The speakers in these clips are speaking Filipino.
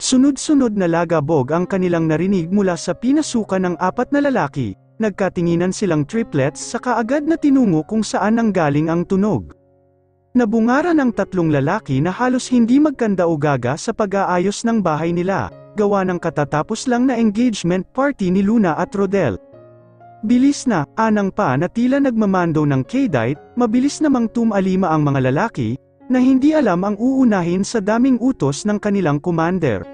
Sunod-sunod na lagabog ang kanilang narinig mula sa pinasukan ng 4 na lalaki. Nagkatinginan silang triplets sa kaagad na tinungo kung saan nanggaling ang tunog. Nabungara ng 3 lalaki na halos hindi magkanda-ugaga sa pag-aayos ng bahay nila, gawa ng katatapos lang na engagement party ni Luna at Rodel. Bilis na, anang pa na tila nagmamando ng Kaydite, mabilis namang tumalima ang mga lalaki, na hindi alam ang uunahin sa daming utos ng kanilang commander.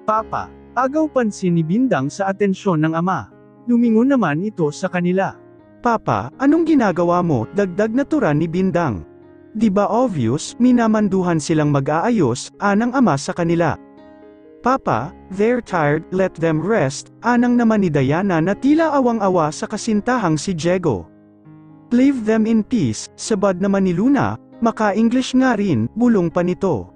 Papa, agaw pansin ni Bindang sa atensyon ng ama. Lumingon naman ito sa kanila. Papa, anong ginagawa mo? Dagdag na turan ni Bindang. Di ba obvious, minamanduhan silang mag-aayos, anang ama sa kanila. Papa, they're tired, let them rest, anang naman ni Diana na tila awang-awa sa kasintahang si Diego. Leave them in peace, sabad naman ni Luna, maka-English nga rin, bulong pa nito.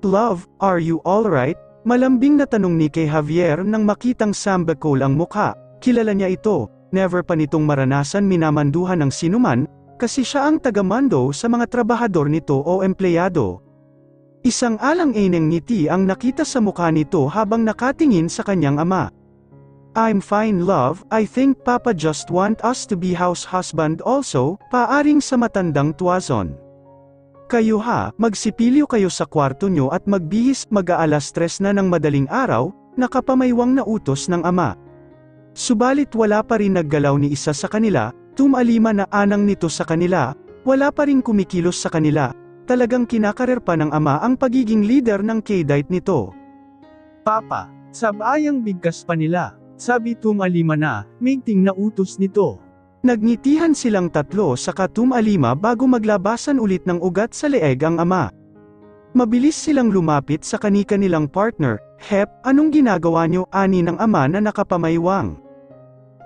Love, are you alright? Malambing na tanong ni kay Javier nang makitang sambakol ang mukha. Kilala niya ito, never pa nitong maranasan minamanduhan ng sinuman, kasi siya ang tagamando sa mga trabahador nito o empleyado. Isang alang-ineng ngiti ang nakita sa mukha nito habang nakatingin sa kanyang ama. I'm fine love, I think Papa just want us to be house husband also, paaring sa matandang tuwazon. Kayo ha, magsipilyo kayo sa kwarto nyo at magbihis, mag-aalas 3 na ng madaling araw, nakapamaywang na utos ng ama. Subalit wala pa rin naggalaw ni isa sa kanila, tumalima na anang nito sa kanila, wala pa rin kumikilos sa kanila, talagang kinakarer pa ng ama ang pagiging leader ng Kaydite nito. Papa, sabayang bigkas pa nila, sabi tumalima na, may ting na utos nito. Nagngitihan silang tatlo saka tumalima bago maglabasan ulit ng ugat sa leeg ang ama. Mabilis silang lumapit sa kani-kanilang partner. Hep, anong ginagawa nyo? Ani ng ama na nakapamaywang.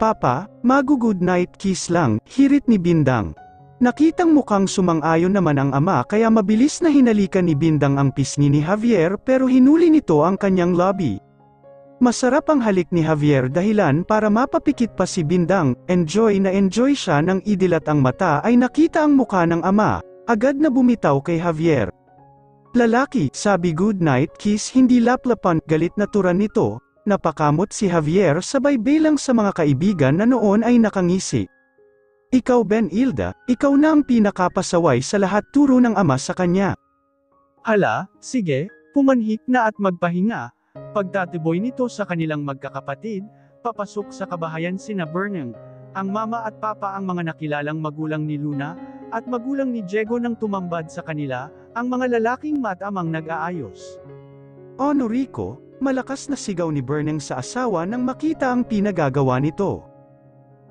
Papa, mag-good night kiss lang, hirit ni Bindang. Nakitang mukhang sumang-ayon naman ang ama kaya mabilis na hinalikan ni Bindang ang pisngi ni Javier pero hinuli nito ang kanyang labi. Masarap ang halik ni Javier dahilan para mapapikit pa si Bindang. Enjoy siya nang idilat ang mata ay nakita ang mukha ng ama, agad na bumitaw kay Javier. Lalaki, sabi good night kiss hindi laplapan, galit na turan nito, napakamot si Javier sabay bilang sa mga kaibigan na noon ay nakangisi. Ikaw Ben Ilda, ikaw na ang pinakapasaway sa lahat turo ng ama sa kanya. Hala, sige, pumanhik na at magpahinga. Pagtatiboy nito sa kanilang magkakapatid, papasok sa kabahayan sina Bernang, ang mama at papa ang mga nakilalang magulang ni Luna, at magulang ni Diego nang tumambad sa kanila, ang mga lalaking matamang nag-aayos. Honorico, malakas na sigaw ni Bernang sa asawa nang makita ang pinagagawa nito.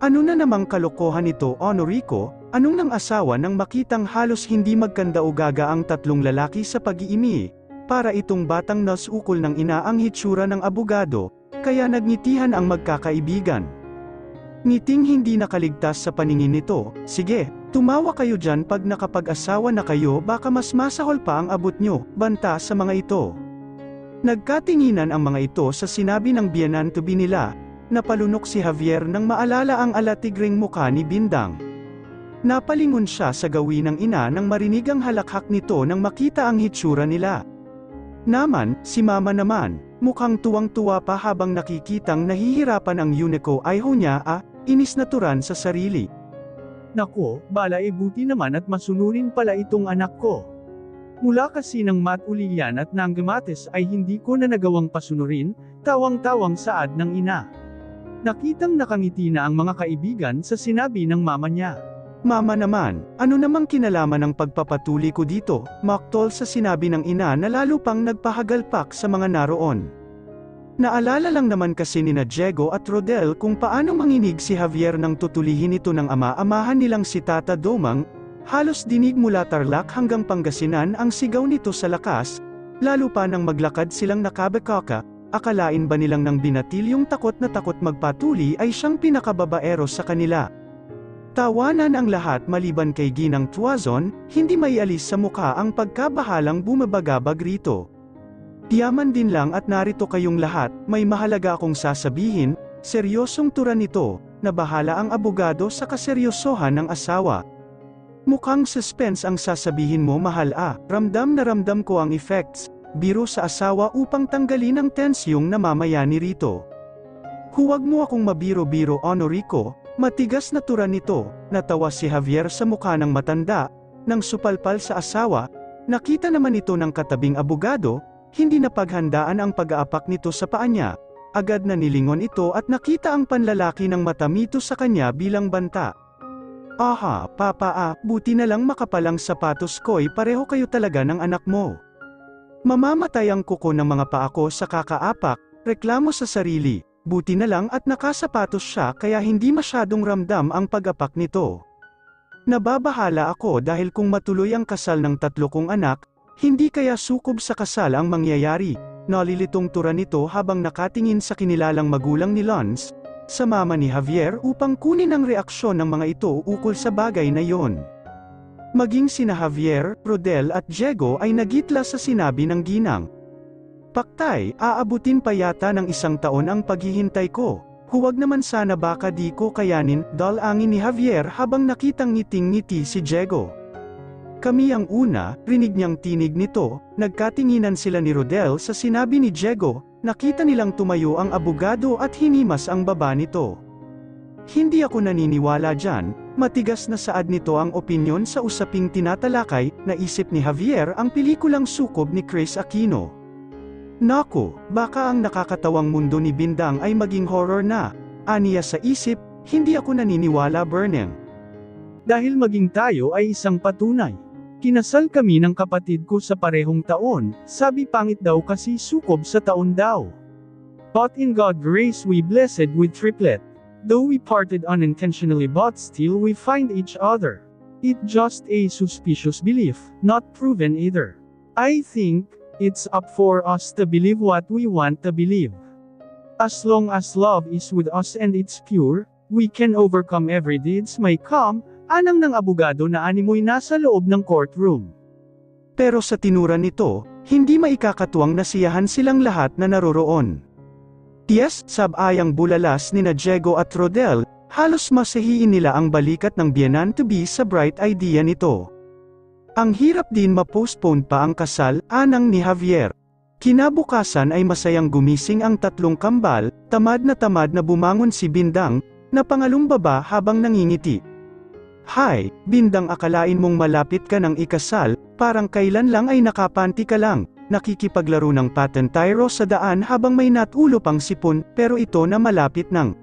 Ano na namang kalokohan ito Honorico, anong nang asawa nang makitang halos hindi magkanda-ugaga ang 3 lalaki sa pag-iimi, para itong batang nasukol ng ina ang hitsura ng abogado, kaya nagngitihan ang magkakaibigan. Ngiting hindi nakaligtas sa paningin nito, sige, tumawa kayo dyan pag nakapag-asawa na kayo baka mas masahol pa ang abot nyo, banta sa mga ito. Nagkatinginan ang mga ito sa sinabi ng biyanan-to-be nila, napalunok si Javier nang maalala ang alatigring mukha ni Bindang. Napalingon siya sa gawin ng ina nang marinig ang halakhak nito nang makita ang hitsura nila. Naman, si mama naman, mukhang tuwang-tuwa pa habang nakikitang nahihirapan ang Unico Iho niya inis na turan sa sarili. Nako, bala buti naman at masunurin pala itong anak ko. Mula kasi ng Mat-Ulian at Nanggamates ay hindi ko na nagawang pasunurin, tawang-tawang saad ng ina. Nakitang nakangiti na ang mga kaibigan sa sinabi ng mama niya. Mama naman, ano namang kinalaman ng pagpapatuli ko dito, maktol sa sinabi ng ina na lalo pang nagpahagalpak sa mga naroon. Naalala lang naman kasi ni Diego at Rodel kung paano manginig si Javier nang tutulihin ito ng ama-amahan nilang si Tata Domang, halos dinig mula Tarlac hanggang Pangasinan ang sigaw nito sa lakas, lalo pa nang maglakad silang nakabekaka, akalain ba nilang nang binatilyong takot na takot magpatuli ay siyang pinakababaero sa kanila. Tawanan ang lahat maliban kay Ginang Tuazon, hindi maialis sa mukha ang pagkabahalang bumabagabag rito. Yaman din lang at narito kayong lahat, may mahalaga akong sasabihin, seryosong turan nito, na bahala ang abogado sa kaseryosohan ng asawa. Mukhang suspense ang sasabihin mo mahal ramdam na ramdam ko ang effects, biro sa asawa upang tanggalin ang tensyong namamayani rito. Huwag mo akong mabiro-biro Honorico, matigas na tura nito, natawa si Javier sa mukha ng matanda, nang supalpal sa asawa, nakita naman ito ng katabing abogado, hindi na paghandaan ang pag-aapak nito sa paa niya, agad na nilingon ito at nakita ang panlalaki ng matamito sa kanya bilang banta. Aha, papa buti na lang makapalang sapatos ko'y pareho kayo talaga ng anak mo. Mamamatay ang kuko ng mga paa ko sa kakaapak, reklamo sa sarili. Buti na lang at nakasapatos siya kaya hindi masyadong ramdam ang pag-apak nito. Nababahala ako dahil kung matuloy ang kasal ng 3 kong anak, hindi kaya sukob sa kasal ang mangyayari. Nalilitong tura nito habang nakatingin sa kinilalang magulang ni Lons, sa mama ni Javier upang kunin ang reaksyon ng mga ito ukol sa bagay na yon. Maging sina Javier, Rodel at Diego ay nagitla sa sinabi ng ginang. Paktay, aabutin pa yata ng 1 taon ang paghihintay ko. Huwag naman sana baka di ko kayanin, dalangin ni Javier habang nakitang ngiting-ngiti si Diego. Kami ang una, rinig niyang tinig nito, nagkatinginan sila ni Rodel sa sinabi ni Diego, nakita nilang tumayo ang abogado at hinimas ang baba nito. Hindi ako naniniwala dyan, matigas na saad nito ang opinyon sa usaping tinatalakay, naisip ni Javier ang pelikulang Sukob ni Chris Aquino. Naku, baka ang nakakatawang mundo ni Bindang ay maging horror na. Aniya sa isip, hindi ako naniniwala Burnham. Dahil maging tayo ay isang patunay. Kinasal kami ng kapatid ko sa parehong taon, sabi pangit daw kasi sukob sa taon daw. But in God's grace we blessed with triplet. Though we parted unintentionally but still we find each other. It just a suspicious belief, not proven either. I think, it's up for us to believe what we want to believe. As long as love is with us and it's pure, we can overcome every deeds may come, anang ng abogado na animoy nasa loob ng courtroom. Pero sa tinura nito, hindi maikakatuwang nasiyahan silang lahat na naroroon. Yes, sab-ayang bulalas ni na Diego at Rodel, halos masahiin nila ang balikat ng biyenan-to-be sa bright idea nito. Ang hirap din ma-postpone pa ang kasal, anang ni Javier. Kinabukasan ay masayang gumising ang 3 kambal, tamad na bumangon si Bindang, na pangalumbaba habang nangingiti. Hi, Bindang akalain mong malapit ka ng ikasal, parang kailan lang ay nakapanti ka lang, nakikipaglaro ng patentayro sa daan habang may natulo pang sipon, pero ito na malapit ng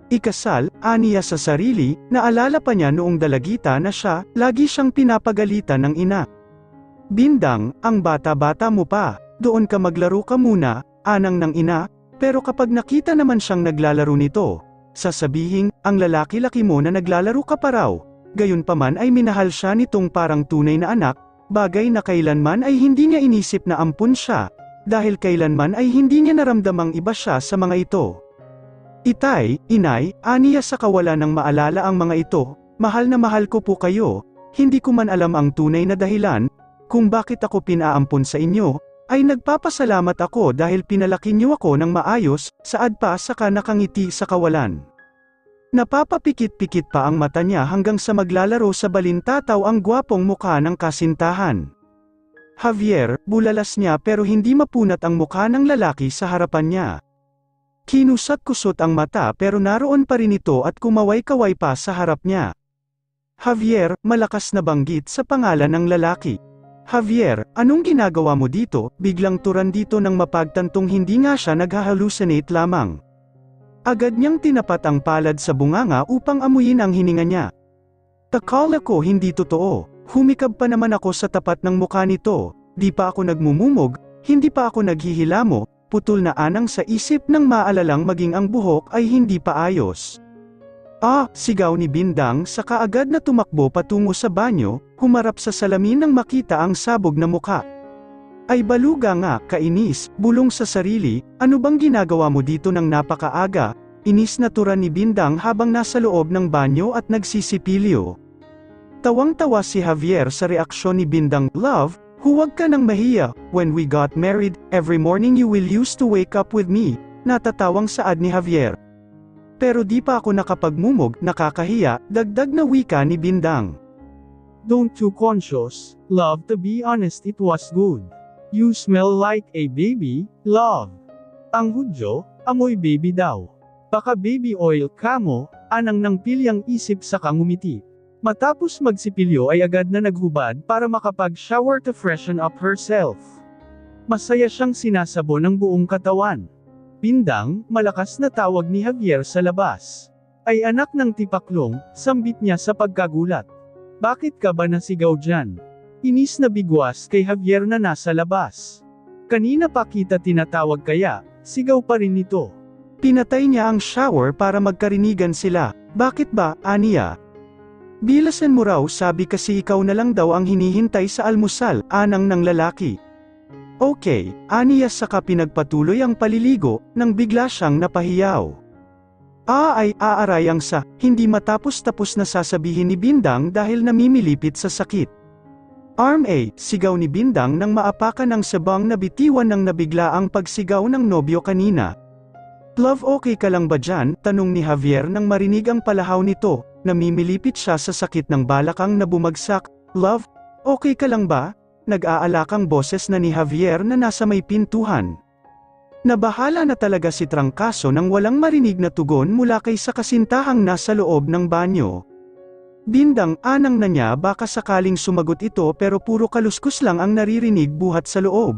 ikasal, aniya sa sarili, naalala pa niya noong dalagita na siya, lagi siyang pinapagalitan ng ina. Bindang, ang bata-bata mo pa, doon ka maglaro ka muna, anang ng ina, pero kapag nakita naman siyang naglalaro nito, sasabihin, ang lalaki-laki mo na naglalaro ka pa raw, gayunpaman ay minahal siya nitong parang tunay na anak, bagay na kailanman ay hindi niya inisip na ampun siya, dahil kailanman ay hindi niya naramdamang iba siya sa mga ito. Itay, inay, aniya sa kawalan ng maalala ang mga ito, mahal na mahal ko po kayo, hindi ko man alam ang tunay na dahilan, kung bakit ako pinaampon sa inyo, ay nagpapasalamat ako dahil pinalaki niyo ako ng maayos, saad pa saka nakangiti sa kawalan. Napapapikit-pikit pa ang mata niya hanggang sa maglalaro sa balintataw ang gwapong mukha ng kasintahan. Javier, bulalas niya pero hindi mapunat ang mukha ng lalaki sa harapan niya. Kinusat-kusot ang mata pero naroon pa rin ito at kumaway-kaway pa sa harap niya. Javier, malakas na banggit sa pangalan ng lalaki. Javier, anong ginagawa mo dito? Biglang turan dito nang mapagtantong hindi nga siya naghahalucinate lamang. Agad niyang tinapat ang palad sa bunganga upang amuyin ang hininga niya. Akala ko hindi totoo, humikab pa naman ako sa tapat ng mukha nito, di pa ako nagmumumog, hindi pa ako naghihilamo, putol na anang sa isip nang maalalang maging ang buhok ay hindi pa ayos. Ah, sigaw ni Bindang saka agad na tumakbo patungo sa banyo, humarap sa salamin nang makita ang sabog na mukha. Ay baluga nga, kainis, bulong sa sarili, ano bang ginagawa mo dito ng napakaaga? Inis na tura ni Bindang habang nasa loob ng banyo at nagsisipilyo. Tawang-tawa si Javier sa reaksyon ni Bindang, Love, huwag ka nang mahiya, when we got married, every morning you will used to wake up with me, natatawang saad ni Javier. Pero di pa ako nakapagmumog, nakakahiya, dagdag na wika ni Bindang. Don't too conscious, love, to be honest it was good. You smell like a baby, love. Ang Hudyo, amoy baby daw. Baka baby oil ka mo, anang nang pilyang isip sa ngumiti. Matapos magsipilyo ay agad na naghubad para makapag-shower to freshen up herself. Masaya siyang sinasabon ang buong katawan. Bindang, malakas na tawag ni Javier sa labas. Ay anak ng tipaklong, sambit niya sa pagkagulat. Bakit ka ba nasigaw dyan? Inis na bigwas kay Javier na nasa labas. Kanina pa kita tinatawag kaya, sigaw pa rin nito. Pinatay niya ang shower para magkarinigan sila. Bakit ba, Ania? Bilasan mo raw, sabi kasi ikaw na lang daw ang hinihintay sa almusal, anang ng lalaki. Okay, Ania, saka pinagpatuloy ang paliligo, nang bigla siyang napahiyaw. Ay aarayang sa, hindi matapos-tapos na sasabihin ni Bindang dahil namimilipit sa sakit. Arm A, sigaw ni Bindang nang maapakan ang sabang na bitiwan ng nabigla ang pagsigaw ng nobyo kanina. Love, okay ka lang ba dyan? Tanong ni Javier nang marinig ang palahaw nito, namimilipit siya sa sakit ng balakang na bumagsak. Love, okay ka lang ba? Nag-aalakang boses na ni Javier na nasa may pintuhan. Nabahala na talaga si Trangkaso nang walang marinig na tugon mula kay sa kasintahang nasa loob ng banyo. Bindang, anang na niya baka sakaling sumagot ito pero puro kaluskus lang ang naririnig buhat sa loob.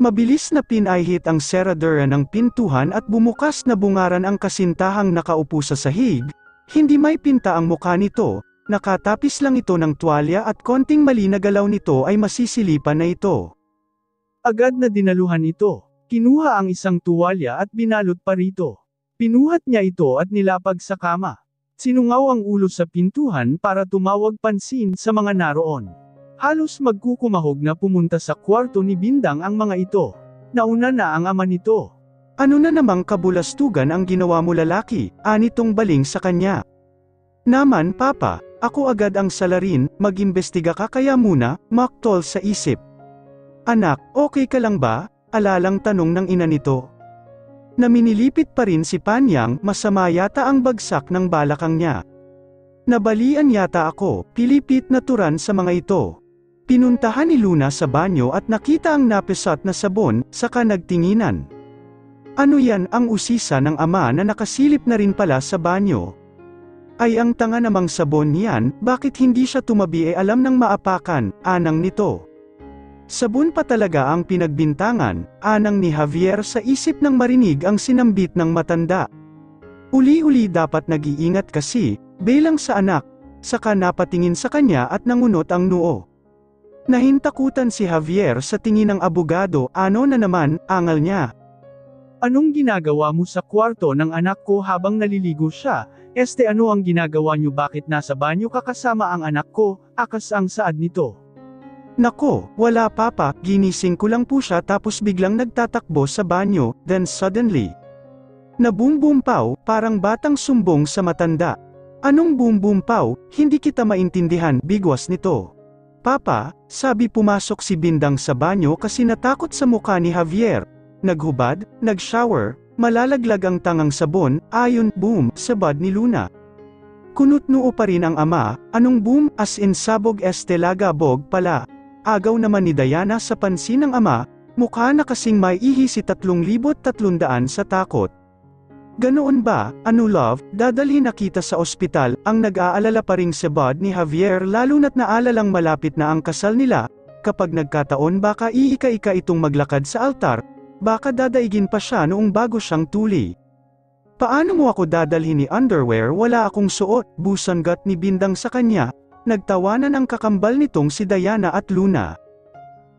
Mabilis na pinahit ang seradura ng pintuhan at bumukas na bungaran ang kasintahang nakaupo sa sahig. Hindi may pinta ang mukha nito, nakatapis lang ito ng tuwalya at konting mali na galaw nito ay masisilipan na ito. Agad na dinaluhan ito. Kinuha ang isang tuwalya at binalot pa rito. Pinuhat niya ito at nilapag sa kama. Sinungaw ang ulo sa pintuhan para tumawag pansin sa mga naroon. Halos magkukumahog na pumunta sa kwarto ni Bindang ang mga ito. Nauna na ang ama nito. Ano na namang kabulastugan ang ginawa mo, lalaki? Anitong baling sa kanya. Naman, papa, ako agad ang salarin, mag-imbestiga ka kaya muna, maktol sa isip. Anak, okay ka lang ba? Alalang tanong ng ina nito. Naminilipit pa rin si Panyang, masama yata ang bagsak ng balakang niya. Nabalian yata ako, pilipit na turan sa mga ito. Pinuntahan ni Luna sa banyo at nakita ang napisat na sabon, saka nagtinginan. Ano yan, ang usisa ng ama na nakasilip na rin pala sa banyo. Ay ang tanga namang sabon niyan, bakit hindi siya tumabi alam ng maapakan, anang nito. Sabon pa talaga ang pinagbintangan, anang ni Javier sa isip ng marinig ang sinambit ng matanda. Uli-uli dapat nag-iingat kasi, bilang sa anak, saka napatingin sa kanya at nangunot ang noo. Nahintakutan si Javier sa tingin ng abogado, ano na naman, angal niya. Anong ginagawa mo sa kwarto ng anak ko habang naliligo siya? Ano ang ginagawa niyo, bakit nasa banyo ka kasama ang anak ko? Akas ang saad nito. Nako, wala papa, ginising ko lang po siya tapos biglang nagtatakbo sa banyo, then suddenly. Nabumbumpaw, parang batang sumbong sa matanda. Anong bumbumpaw? Hindi kita maintindihan, bigwas nito. Papa, sabi pumasok si Bindang sa banyo kasi natakot sa mukha ni Javier. Naghubad, nag-shower, malalaglag ang tangang sabon, ayon, boom, sa bad ni Luna. Kunot-noo pa rin ang ama, anong boom, as in sabog lagabog pala. Agaw naman ni Diana sa pansin ng ama, mukha na kasing may ihi si 3,300 sa takot. Ganoon ba, ano love, dadalhin na kita sa ospital, ang nag-aalala pa ring si Bud ni Javier lalo na't naalalang malapit na ang kasal nila, kapag nagkataon baka iika-ika itong maglakad sa altar, baka dadaigin pa siya noong bago siyang tuli. Paano mo ako dadalhin ni underwear, wala akong suot, busanggat ni Bindang sa kanya. Nagtawanan ang kakambal nitong si Diana at Luna.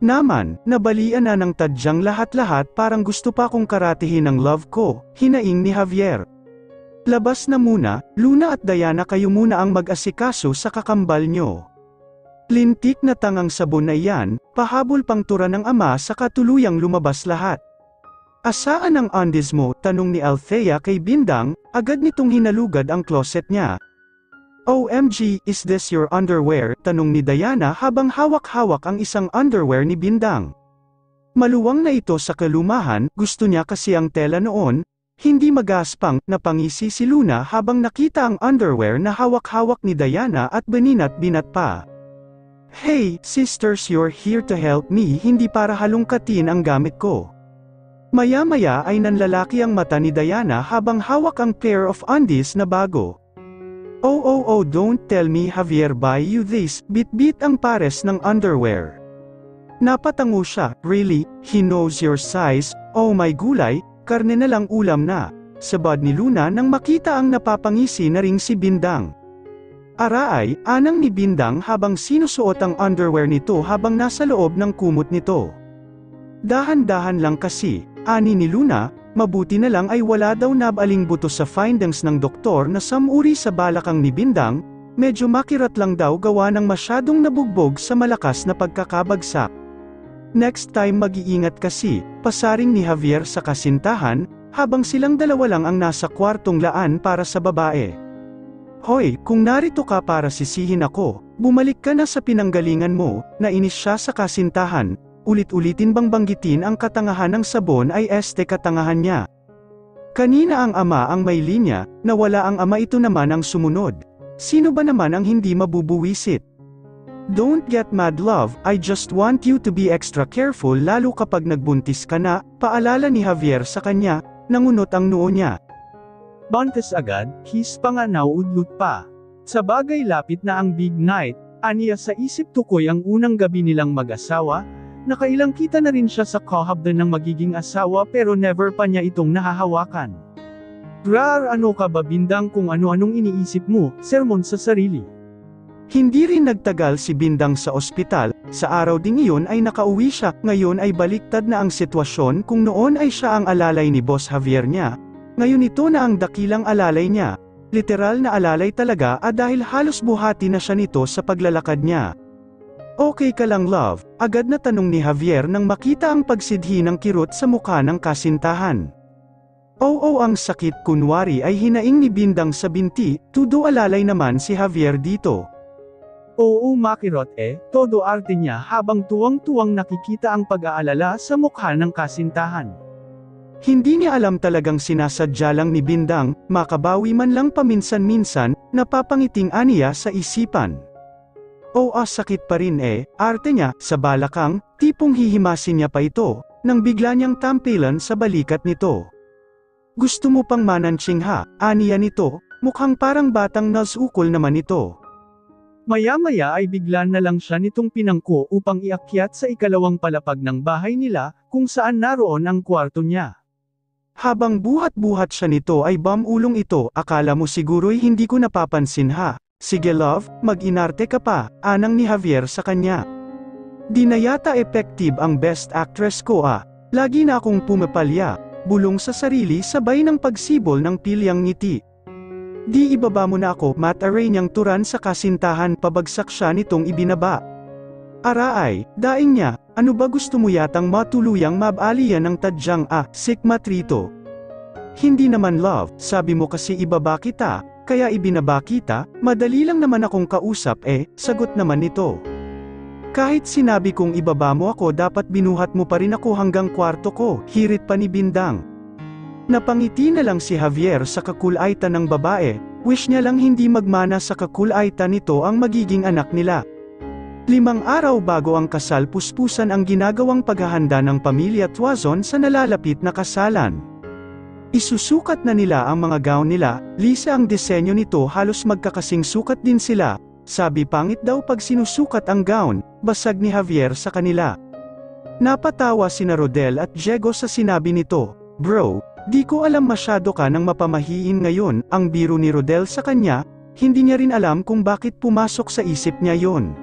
Naman, nabalian na ng tadyang lahat-lahat, parang gusto pa kong karatihin ang love ko, hinaing ni Javier. Labas na muna, Luna at Diana, kayo muna ang mag-asikaso sa kakambal nyo. Lintik na tangang sabon na iyan, pahabol pang tura ng ama sa katuluyang lumabas lahat. Asaan ang undies mo? Tanong ni Althea kay Bindang, agad nitong hinalugad ang closet niya. OMG, is this your underwear? Tanong ni Diana habang hawak-hawak ang isang underwear ni Bindang. Maluwang na ito sa kalumahan, gusto niya kasi ang tela noon, hindi magaspang, napangisi si Luna habang nakita ang underwear na hawak-hawak ni Diana at baninat-binat pa. Hey, sisters, you're here to help me, hindi para halongkatin ang gamit ko. Maya-maya ay nanlalaki ang mata ni Diana habang hawak ang pair of undies na bago. Oh, don't tell me Javier buy you this, bit-bit ang pares ng underwear. Napatango siya, really, he knows your size, oh my gulay, karne na lang ulam na. Sabad ni Luna nang makita ang napapangisi na ring si Bindang. Araay, anang ni Bindang habang sinusuot ang underwear nito habang nasa loob ng kumot nito. Dahan-dahan lang kasi, ani ni Luna, mabuti na lang ay wala daw nabaling buto sa findings ng doktor na samuri sa balakang ni Bindang, medyo makirat lang daw gawa ng masyadong nabugbog sa malakas na pagkakabagsak. Next time mag-iingat kasi, pasaring ni Javier sa kasintahan, habang silang dalawa lang ang nasa kwartong laan para sa babae. Hoy, kung narito ka para sisihin ako, bumalik ka na sa pinanggalingan mo, nainis siya sa kasintahan, ulit-ulitin bang banggitin ang katangahan ng sabon ay katangahan niya. Kanina ang ama ang may linya, nawala ang ama ito naman ang sumunod. Sino ba naman ang hindi mabubuwisit? Don't get mad love, I just want you to be extra careful lalo kapag nagbuntis ka na, paalala ni Javier sa kanya, nangunot ang noo niya. Buntis agad, his panganaw udlut pa. Sa bagay lapit na ang big night, aniya sa isip tukoy ang unang gabi nilang mag-asawa, nakailang kita na rin siya sa kahabdan ng magiging asawa pero never pa niya itong nahahawakan. Ano ka ba Bindang kung ano-anong iniisip mo, sermon sa sarili. Hindi rin nagtagal si Bindang sa ospital, sa araw ding iyon ay nakauwi siya, ngayon ay baliktad na ang sitwasyon kung noon ay siya ang alalay ni Boss Javier niya. Ngayon ito na ang dakilang alalay niya, literal na alalay talaga dahil halos buhati na siya nito sa paglalakad niya. Okay ka lang love, agad na tanong ni Javier nang makita ang pagsidhi ng kirot sa mukha ng kasintahan. Oo ang sakit kunwari ay hinaing ni Bindang sa binti, tudo alalay naman si Javier dito. Oo makirot todo arte niya habang tuwang-tuwang nakikita ang pag-aalala sa mukha ng kasintahan. Hindi niya alam talagang sinasadya lang ni Bindang, makabawi man lang paminsan-minsan, napapangiting aniya sa isipan. Sakit pa rin arte niya, sa balakang, tipong hihimasin niya pa ito, nang bigla niyang tampilan sa balikat nito. Gusto mo pang mananching ha, aniya nito, mukhang parang batang nasukol naman ito. Maya-maya ay bigla na lang siya nitong pinangko upang iakyat sa ikalawang palapag ng bahay nila, kung saan naroon ang kwarto niya. Habang buhat-buhat siya nito ay bamulong ito, akala mo siguro'y hindi ko napapansin ha. Sige love, mag-inarte ka pa, anang ni Javier sa kanya. Di na yata effective ang best actress ko lagi na akong pumapalya, bulong sa sarili sabay ng pagsibol ng pilyang ngiti. Di ibaba mo na ako, mataray niyang turan sa kasintahan pabagsak siya nitong ibinaba. Araay, daing niya, ano ba gusto mo yatang matuluyang mabalian ng tadyang sikmat rito? Hindi naman love, sabi mo kasi ibaba kita, kaya ibinaba kita, madali lang naman akong kausap sagot naman nito. Kahit sinabi kong ibaba mo ako dapat binuhat mo pa rin ako hanggang kwarto ko, hirit pa ni Bindang. Napangiti na lang si Javier sa kakulaitan ng babae, wish niya lang hindi magmana sa kakulaitan nito ang magiging anak nila. 5 araw bago ang kasal puspusan ang ginagawang paghahanda ng pamilya Tuazon sa nalalapit na kasalan. Isusukat na nila ang mga gown nila, lisa ang disenyo nito halos magkakasing sukat din sila, sabi pangit daw pag sinusukat ang gown, basag ni Javier sa kanila. Napatawa sina Rodel at Diego sa sinabi nito, bro, di ko alam masyado ka nang mapamahiin ngayon, ang biro ni Rodel sa kanya, hindi niya rin alam kung bakit pumasok sa isip niya yon.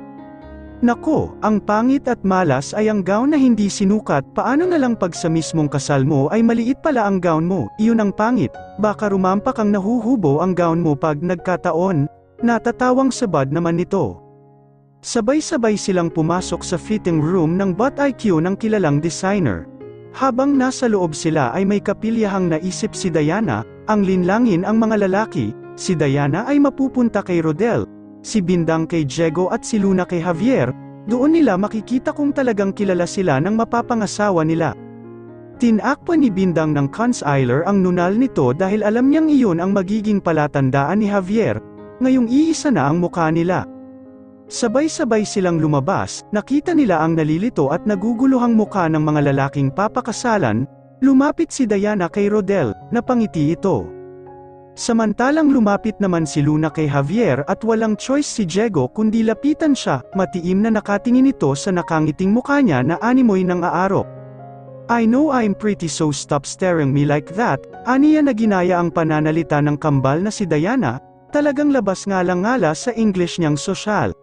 Nako, ang pangit at malas ay ang gown na hindi sinukat, paano na lang pag sa mismong kasal mo ay maliit pala ang gown mo, iyon ang pangit, baka rumampak ang nahuhubo ang gown mo pag nagkataon, natatawang sabad naman nito. Sabay-sabay silang pumasok sa fitting room ng But IQ ng kilalang designer. Habang nasa loob sila ay may kapilyahang naisip si Diana, ang linlangin ang mga lalaki, si Diana ay mapupunta kay Rodel, si Bindang kay Diego at si Luna kay Javier, doon nila makikita kung talagang kilala sila ng mapapangasawa nila. Tinakpan ni Bindang ng concealer ang nunal nito dahil alam niyang iyon ang magiging palatandaan ni Javier, ngayong iisa na ang mukha nila. Sabay-sabay silang lumabas, nakita nila ang nalilito at naguguluhang mukha ng mga lalaking papakasalan. Lumapit si Diana kay Rodel, napangiti ito. Samantalang lumapit naman si Luna kay Javier at walang choice si Diego kundi lapitan siya, matiim na nakatingin ito sa nakangiting mukha niya na animoy ng aarok. I know I'm pretty so stop staring me like that, aniya na ginaya ang pananalita ng kambal na si Diana, talagang labas ngala sa English niyang sosyal.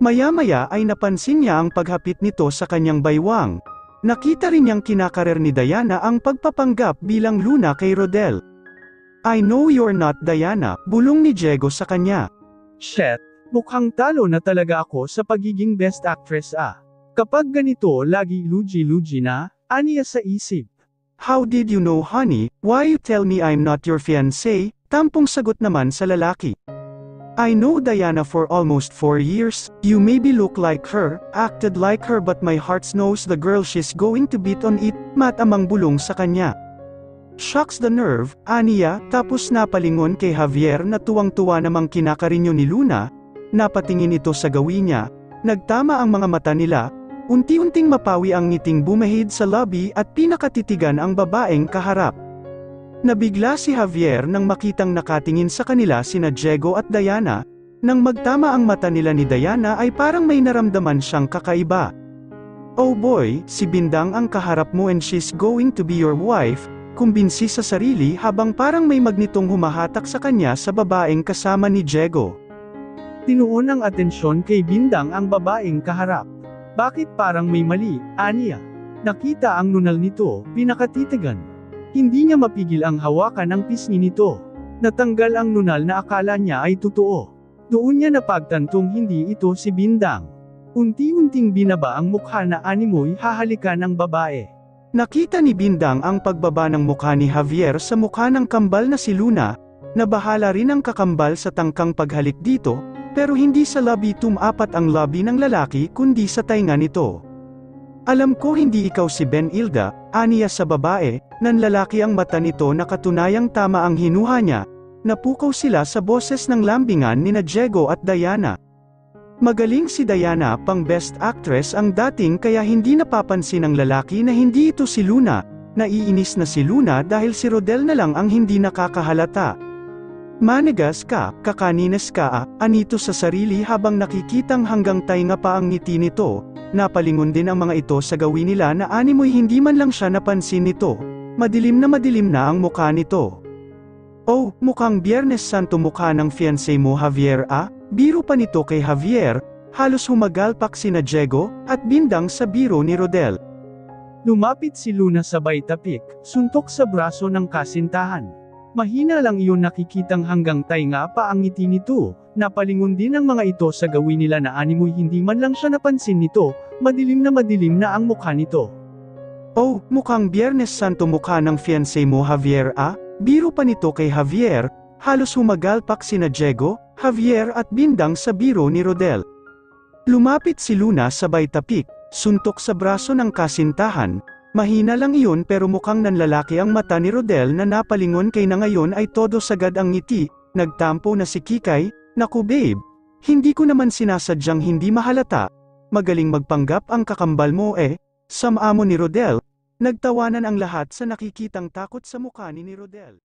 Maya-maya ay napansin niya ang paghapit nito sa kanyang baywang. Nakita rin niyang kinakarer ni Diana ang pagpapanggap bilang Luna kay Rodel. I know you're not Diana, bulong ni Diego sa kanya. Shit, mukhang talo na talaga ako sa pagiging best actress ah. Kapag ganito lagi lugi-lugi na, aniya sa isip. How did you know honey, why you tell me I'm not your fiancé? Tampong sagot naman sa lalaki. I know Diana for almost 4 years, you maybe look like her, acted like her but my heart knows the girl she's going to beat on it, matamang bulong sa kanya. Shocks the nerve, aniya, tapos napalingon kay Javier na tuwang-tuwa namang kinakarinyo ni Luna, napatingin ito sa gawin niya, nagtama ang mga mata nila, unti-unting mapawi ang ngiting bumahid sa lobby at pinakatitigan ang babaeng kaharap. Nabigla si Javier nang makitang nakatingin sa kanila sina Diego at Diana, nang magtama ang mata nila ni Diana ay parang may naramdaman siyang kakaiba. Oh boy, si Bindang ang kaharap mo and she's going to be your wife, kumbinsi sa sarili habang parang may magnitong humahatak sa kanya sa babaeng kasama ni Diego. Tinuon ang atensyon kay Bindang ang babaeng kaharap. Bakit parang may mali, aniya? Nakita ang nunal nito, pinakatitigan. Hindi niya mapigil ang hawakan ng pisngi nito. Natanggal ang nunal na akala niya ay totoo. Doon niya napagtantong hindi ito si Bindang. Unti-unting binaba ang mukha na animoy hahalikan ng babae. Nakita ni Bindang ang pagbaba ng mukha ni Javier sa mukha ng kambal na si Luna, nabahala rin ang kakambal sa tangkang paghalik dito, pero hindi sa labi tumapat ang labi ng lalaki kundi sa tainga nito. Alam ko hindi ikaw si Ben Ilda, aniya sa babae, nanlalaki ang mata nito na katunayang tama ang hinuha niya, napukaw sila sa boses ng lambingan nina Diego at Diana. Magaling si Diana pang best actress ang dating kaya hindi napapansin ng lalaki na hindi ito si Luna, naiinis na si Luna dahil si Rodel na lang ang hindi nakakahalata. Manigas ka, kakaninas ka anito sa sarili habang nakikitang hanggang tainga pa ang ngiti nito, napalingon din ang mga ito sa gawin nila na animoy hindi man lang siya napansin nito, madilim na ang mukha nito. Oh, mukhang Biyernes Santo mukha ng fiancé mo Javier biro pa nito kay Javier, halos humagalpak sina Diego, at Bindang sa biro ni Rodel. Lumapit si Luna sabay tapik, suntok sa braso ng kasintahan. Mahina lang iyon nakikitang hanggang tainga pa ang ngiti nito, napalingon din ang mga ito sa gawin nila na animoy hindi man lang siya napansin nito, madilim na ang mukha nito. Oh, mukhang Biyernes Santo mukha ng fiancé mo Javier biro pa nito kay Javier, halos humagalpak sina Diego, Javier at Bindang sa biro ni Rodel. Lumapit si Luna sabay tapik, suntok sa braso ng kasintahan, mahina lang iyon pero mukhang nanlalaki ang mata ni Rodel na napalingon kay na ngayon ay todo sagad ang ngiti, nagtampo na si Kikay, naku babe, hindi ko naman sinasadyang hindi mahalata, magaling magpanggap ang kakambal mo samamo ni Rodel, nagtawanan ang lahat sa nakikitang takot sa mukha ni Rodel.